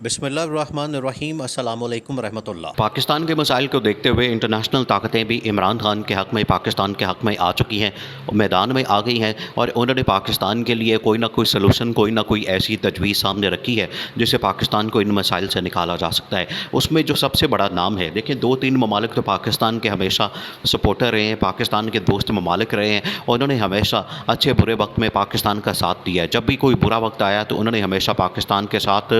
بسم اللہ الرحمن الرحیم، السلام علیکم ورحمۃ اللہ۔ پاکستان کے مسائل کو دیکھتے ہوئے انٹرنیشنل طاقتیں بھی عمران خان کے حق میں، پاکستان کے حق میں آ چکی ہیں، میدان میں آ گئی ہیں، اور انہوں نے پاکستان کے لیے کوئی نہ کوئی سلوشن، کوئی نہ کوئی ایسی تجویز سامنے رکھی ہے جس سے پاکستان کو ان مسائل سے نکالا جا سکتا ہے۔ اس میں جو سب سے بڑا نام ہے، دیکھیں 2-3 ممالک تو پاکستان کے ہمیشہ سپورٹر رہے ہیں، پاکستان کے دوست ممالک رہے ہیں، اور انہوں نے ہمیشہ اچھے برے وقت میں پاکستان کا ساتھ دیا ہے۔ جب بھی کوئی برا وقت آیا تو انہوں نے ہمیشہ پاکستان کے ساتھ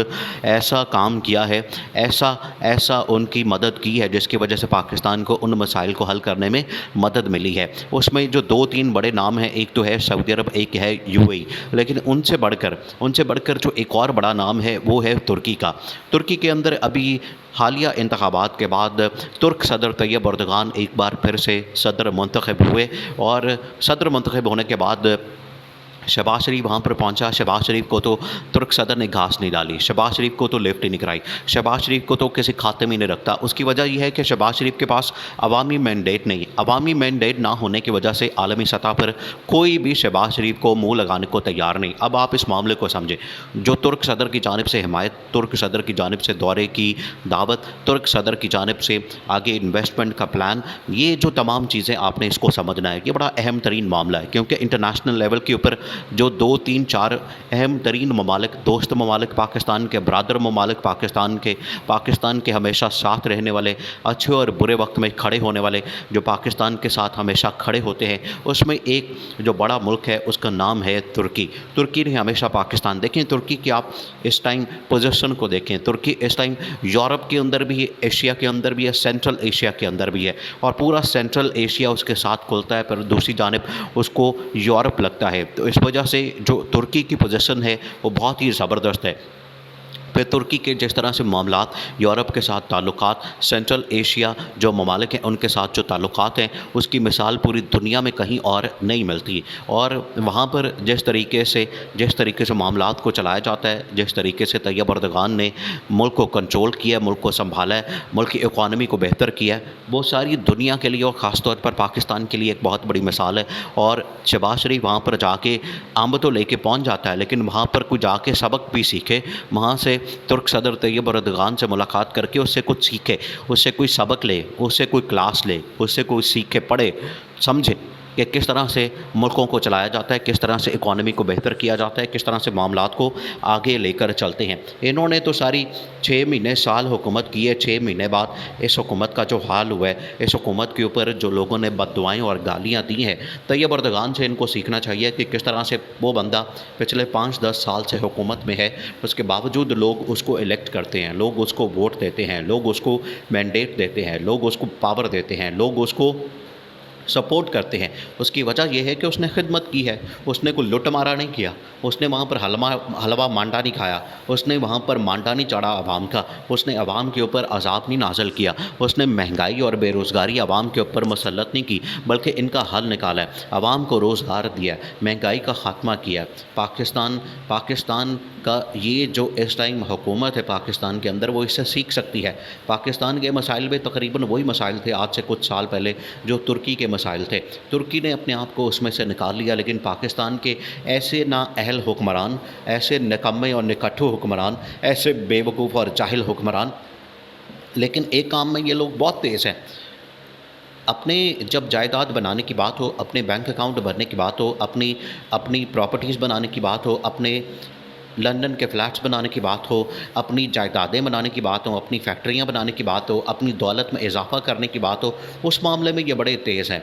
ایسا کام کیا ہے، ایسا ان کی مدد کی ہے جس کی وجہ سے پاکستان کو ان مسائل کو حل کرنے میں مدد ملی ہے۔ اس میں جو 2-3 بڑے نام ہیں، ایک تو ہے سعودی عرب، ایک ہے یو اے ای، لیکن ان سے بڑھ کر جو ایک اور بڑا نام ہے وہ ہے ترکی کا۔ ترکی کے اندر ابھی حالیہ انتخابات کے بعد ترک صدر طیب اردگان ایک بار پھر سے صدر منتخب ہوئے، اور صدر منتخب ہونے کے بعد شہباز شریف وہاں پر پہنچا۔ شہباز شریف کو تو ترک صدر نے گھاس نہیں ڈالی، شہباز شریف کو تو لفٹ ہی نہیں کرائی، شہباز شریف کو تو کسی خاتم ہی نہیں رکھتا۔ اس کی وجہ یہ ہے کہ شہباز شریف کے پاس عوامی مینڈیٹ نہیں، عوامی مینڈیٹ نہ ہونے کی وجہ سے عالمی سطح پر کوئی بھی شہباز شریف کو منہ لگانے کو تیار نہیں۔ اب آپ اس معاملے کو سمجھیں، جو ترک صدر کی جانب سے حمایت، ترک صدر کی جانب سے دورے کی دعوت، ترک صدر کی جانب سے آگے انویسٹمنٹ کا پلان، یہ جو تمام چیزیں آپ نے اس کو سمجھنا ہے، یہ بڑا اہم ترین معاملہ ہے، کیونکہ انٹرنیشنل لیول کے اوپر جو 2-3-4 اہم ترین ممالک، دوست ممالک پاکستان کے، برادر ممالک پاکستان کے ہمیشہ ساتھ رہنے والے، اچھے اور برے وقت میں کھڑے ہونے والے، جو پاکستان کے ساتھ ہمیشہ کھڑے ہوتے ہیں، اس میں ایک جو بڑا ملک ہے اس کا نام ہے ترکی۔ ترکی نے ہمیشہ پاکستان، دیکھیں ترکی کی آپ اس ٹائم پوزیشن کو دیکھیں، ترکی اس ٹائم یورپ کے اندر بھی ہے، ایشیا کے اندر بھی ہے، سینٹرل ایشیا کے اندر بھی ہے، اور پورا سینٹرل ایشیا اس کے ساتھ کھلتا ہے، پر دوسری جانب اس کو یورپ لگتا ہے۔ تو اس وجہ سے جو ترکی کی پوزیشن ہے وہ بہت ہی زبردست ہے۔ پھر ترکی کے جس طرح سے معاملات، یورپ کے ساتھ تعلقات، سینٹرل ایشیا جو ممالک ہیں ان کے ساتھ جو تعلقات ہیں، اس کی مثال پوری دنیا میں کہیں اور نہیں ملتی، اور وہاں پر جس طریقے سے معاملات کو چلایا جاتا ہے، جس طریقے سے طیب اردگان نے ملک کو کنٹرول کیا ہے، ملک کو سنبھالا ہے، ملک کی اکانومی کو بہتر کیا ہے، وہ ساری دنیا کے لیے اور خاص طور پر پاکستان کے لیے ایک بہت بڑی مثال ہے۔ اور شہباز شریف وہاں پر جا کے امب تو لے کے پہنچ جاتا ہے، لیکن وہاں پر کوئی جا کے سبق بھی سیکھے، وہاں سے ترک صدر طیب اردگان سے ملاقات کر کے اس سے کچھ سیکھے، اس سے کوئی سبق لے، اس سے کوئی کلاس لے، اس سے کوئی سیکھ کے پڑھے، سمجھے کہ کس طرح سے ملکوں کو چلایا جاتا ہے، کس طرح سے اکانومی کو بہتر کیا جاتا ہے، کس طرح سے معاملات کو آگے لے کر چلتے ہیں۔ انہوں نے تو ساری 6 مہینے سال حکومت کی ہے، 6 مہینے بعد اس حکومت کا جو حال ہوا ہے، اس حکومت کے اوپر جو لوگوں نے بد دعائیں اور گالیاں دی ہیں، طیب اردگان سے ان کو سیکھنا چاہیے کہ کس طرح سے وہ بندہ پچھلے 5-10 سال سے حکومت میں ہے، اس کے باوجود لوگ اس کو الیکٹ کرتے ہیں، لوگ اس کو ووٹ دیتے ہیں، لوگ اس کو مینڈیٹ دیتے ہیں، لوگ اس کو پاور دیتے ہیں، لوگ اس کو سپورٹ کرتے ہیں۔ اس کی وجہ یہ ہے کہ اس نے خدمت کی ہے، اس نے کوئی لٹ مارا نہیں کیا، اس نے وہاں پر حلوہ مانڈا نہیں کھایا، اس نے وہاں پر مانڈا نہیں چڑھا عوام کا، اس نے عوام کے اوپر عذاب نہیں نازل کیا، اس نے مہنگائی اور بے روزگاری عوام کے اوپر مسلط نہیں کی، بلکہ ان کا حل نکالا ہے، عوام کو روزگار دیا، مہنگائی کا خاتمہ کیا۔ پاکستان کا یہ جو اس ٹائم حکومت ہے پاکستان کے اندر، وہ اس سے سیکھ سکتی ہے۔ پاکستان کے مسائل میں تقریباً وہی مسائل تھے آج سے کچھ سال پہلے جو ترکی کے مسائل تھے، ترکی نے اپنے آپ کو اس میں سے نکال لیا، لیکن پاکستان کے ایسے نااہل حکمران، ایسے نکمے اور نکٹھو حکمران، ایسے بے وقوف اور جاہل حکمران، لیکن ایک کام میں یہ لوگ بہت تیز ہیں۔ اپنے جب جائیداد بنانے کی بات ہو، اپنے بینک اکاؤنٹ بھرنے کی بات ہو، اپنی پراپرٹیز بنانے کی بات ہو، اپنے لندن کے فلیٹس بنانے کی بات ہو، اپنی جائیدادیں بنانے کی بات ہو، اپنی فیکٹریاں بنانے کی بات ہو، اپنی دولت میں اضافہ کرنے کی بات ہو، اس معاملے میں یہ بڑے تیز ہیں۔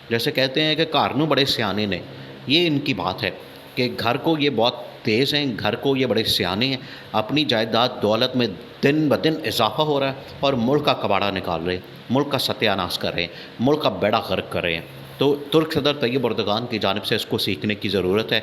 جیسے کہتے ہیں کہ کارنو بڑے سیانے نے، یہ ان کی بات ہے کہ گھر کو یہ بہت تیز ہیں، گھر کو یہ بڑے سیانے ہیں، اپنی جائیداد دولت میں دن بدن اضافہ ہو رہا ہے، اور ملک کا کباڑہ نکال رہے ہیں، ملک کا ستیہ ناش کر رہے ہیں، ملک کا بیڑا غرق کر رہے ہیں۔ تو ترک صدر طیب اردگان کی جانب سے اس کو سیکھنے کی ضرورت ہے،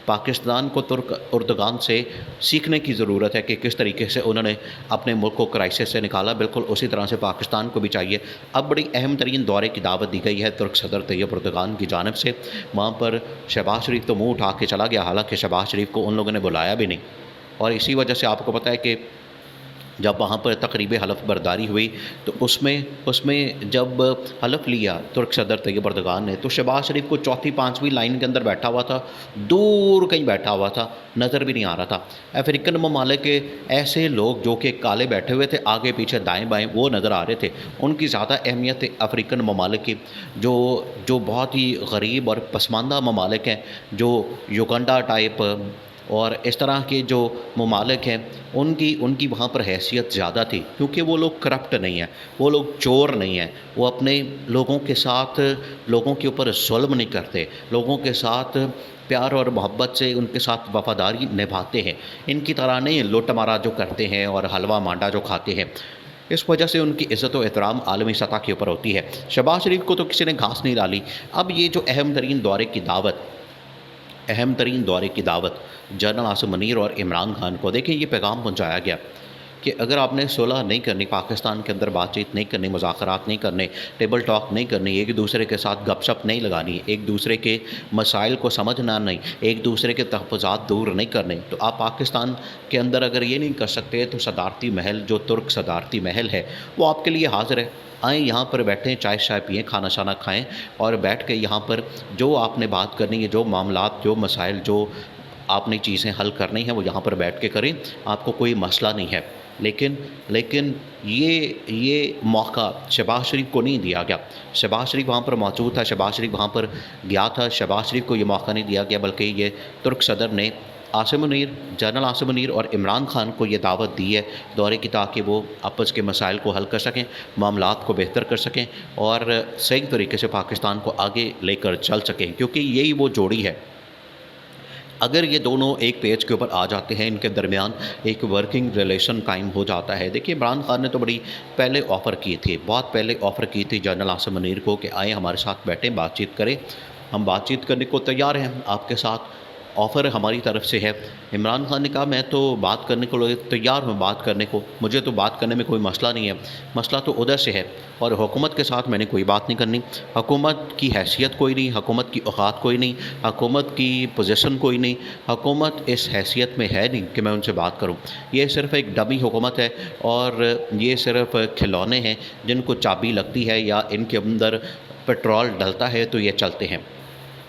پاکستان کو ترک اردگان سے سیکھنے کی ضرورت ہے کہ کس طریقے سے انہوں نے اپنے ملک کو کرائسس سے نکالا، بالکل اسی طرح سے پاکستان کو بھی چاہیے۔ اب بڑی اہم ترین دورے کی دعوت دی گئی ہے ترک صدر طیب اردگان کی جانب سے، وہاں پر شہباز شریف تو منہ اٹھا کے چلا گیا، حالانکہ شہباز شریف کو ان لوگوں نے بلایا بھی نہیں، اور اسی وجہ سے آپ کو پتہ ہے کہ جب وہاں پر تقریب حلف برداری ہوئی تو اس میں جب حلف لیا ترک صدر طیب اردگان نے، تو شہباز شریف کو چوتھی پانچویں لائن کے اندر بیٹھا ہوا تھا، دور کہیں بیٹھا ہوا تھا، نظر بھی نہیں آ رہا تھا۔ افریقن ممالک کے ایسے لوگ جو کہ کالے بیٹھے ہوئے تھے، آگے پیچھے دائیں بائیں، وہ نظر آ رہے تھے۔ ان کی زیادہ اہمیت افریقن ممالک کی، جو بہت ہی غریب اور پسماندہ ممالک ہیں، جو یوگنڈا ٹائپ اور اس طرح کے جو ممالک ہیں، ان کی وہاں پر حیثیت زیادہ تھی، کیونکہ وہ لوگ کرپٹ نہیں ہیں، وہ لوگ چور نہیں ہیں، وہ اپنے لوگوں کے ساتھ، لوگوں کے اوپر ظلم نہیں کرتے، لوگوں کے ساتھ پیار اور محبت سے ان کے ساتھ وفاداری نبھاتے ہیں۔ ان کی طرح نہیں لوٹ مارا جو کرتے ہیں اور حلوہ مانڈا جو کھاتے ہیں۔ اس وجہ سے ان کی عزت و احترام عالمی سطح کے اوپر ہوتی ہے۔ شہباز شریف کو تو کسی نے گھاس نہیں ڈالی۔ اب یہ جو اہم ترین دورے کی دعوت جنرل عاصم منیر اور عمران خان کو، دیکھیں یہ پیغام پہنچایا گیا کہ اگر آپ نے صلح نہیں کرنی، پاکستان کے اندر بات چیت نہیں کرنی، مذاکرات نہیں کرنے، ٹیبل ٹاک نہیں کرنی، ایک دوسرے کے ساتھ گپ شپ نہیں لگانی، ایک دوسرے کے مسائل کو سمجھنا نہیں، ایک دوسرے کے تحفظات دور نہیں کرنے، تو آپ پاکستان کے اندر اگر یہ نہیں کر سکتے تو صدارتی محل، جو ترک صدارتی محل ہے، وہ آپ کے لیے حاضر ہے۔ آئیں یہاں پر بیٹھیں، چائے شائے پئیں، کھانا شانا کھائیں، اور بیٹھ کے یہاں پر جو آپ نے بات کرنی ہے، جو معاملات، جو مسائل، جو آپ نے چیزیں حل کرنی ہیں، وہ یہاں پر بیٹھ کے کریں، آپ کو کوئی مسئلہ نہیں ہے۔ لیکن یہ موقع شہباز شریف کو نہیں دیا گیا۔ شہباز شریف وہاں پر موجود تھا، شہباز شریف وہاں پر گیا تھا، شہباز شریف کو یہ موقع نہیں دیا گیا، بلکہ یہ ترک صدر نے جنرل عاصم منیر اور عمران خان کو یہ دعوت دی ہے دورے کی، تاکہ وہ آپس کے مسائل کو حل کر سکیں، معاملات کو بہتر کر سکیں اور صحیح طریقے سے پاکستان کو آگے لے کر چل سکیں، کیونکہ یہی وہ جوڑی ہے۔ اگر یہ دونوں ایک پیج کے اوپر آ جاتے ہیں، ان کے درمیان ایک ورکنگ ریلیشن قائم ہو جاتا ہے۔ دیکھیے عمران خان نے تو بڑی پہلے آفر کی تھی، بہت پہلے آفر کی تھی جنرل عاصم منیر کو کہ آئیں ہمارے ساتھ بیٹھیں، بات چیت کریں، ہم بات چیت کرنے کو تیار ہیں، آپ کے ساتھ آفر ہماری طرف سے ہے۔ عمران خان نے کہا میں تو بات کرنے کو تیار ہوں، بات کرنے کو، مجھے تو بات کرنے میں کوئی مسئلہ نہیں ہے، مسئلہ تو ادھر سے ہے، اور حکومت کے ساتھ میں نے کوئی بات نہیں کرنی، حکومت کی حیثیت کوئی نہیں، حکومت کی اوقات کوئی نہیں، حکومت کی پوزیشن کوئی نہیں، حکومت اس حیثیت میں ہے نہیں کہ میں ان سے بات کروں۔ یہ صرف ایک ڈمی حکومت ہے، اور یہ صرف کھلونے ہیں جن کو چابی لگتی ہے یا ان کے اندر پٹرول ڈلتا ہے تو یہ چلتے ہیں۔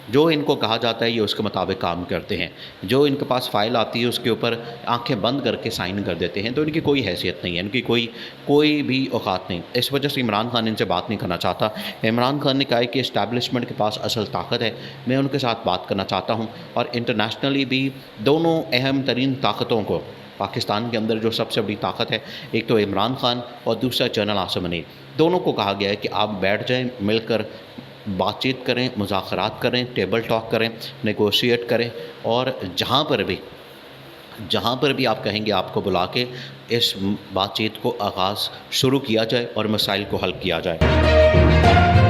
جو ان کو کہا جاتا ہے یہ اس کے مطابق کام کرتے ہیں، جو ان کے پاس فائل آتی ہے اس کے اوپر آنکھیں بند کر کے سائن کر دیتے ہیں، تو ان کی کوئی حیثیت نہیں ہے، ان کی کوئی بھی اوقات نہیں۔ اس وجہ سے عمران خان ان سے بات نہیں کرنا چاہتا۔ عمران خان نے کہا ہے کہ اسٹیبلشمنٹ کے پاس اصل طاقت ہے، میں ان کے ساتھ بات کرنا چاہتا ہوں، اور انٹرنیشنلی بھی دونوں اہم ترین طاقتوں کو، پاکستان کے اندر جو سب سے بڑی طاقت ہے، ایک تو عمران خان اور دوسرا جنرل عاصم منیر، دونوں کو کہا گیا ہے کہ آپ بیٹھ جائیں، مل کر بات چیت کریں، مذاکرات کریں، ٹیبل ٹاک کریں، نیگوشیٹ کریں، اور جہاں پر بھی آپ کہیں گے آپ کو بلا کے اس بات چیت کو آغاز شروع کیا جائے اور مسائل کو حل کیا جائے۔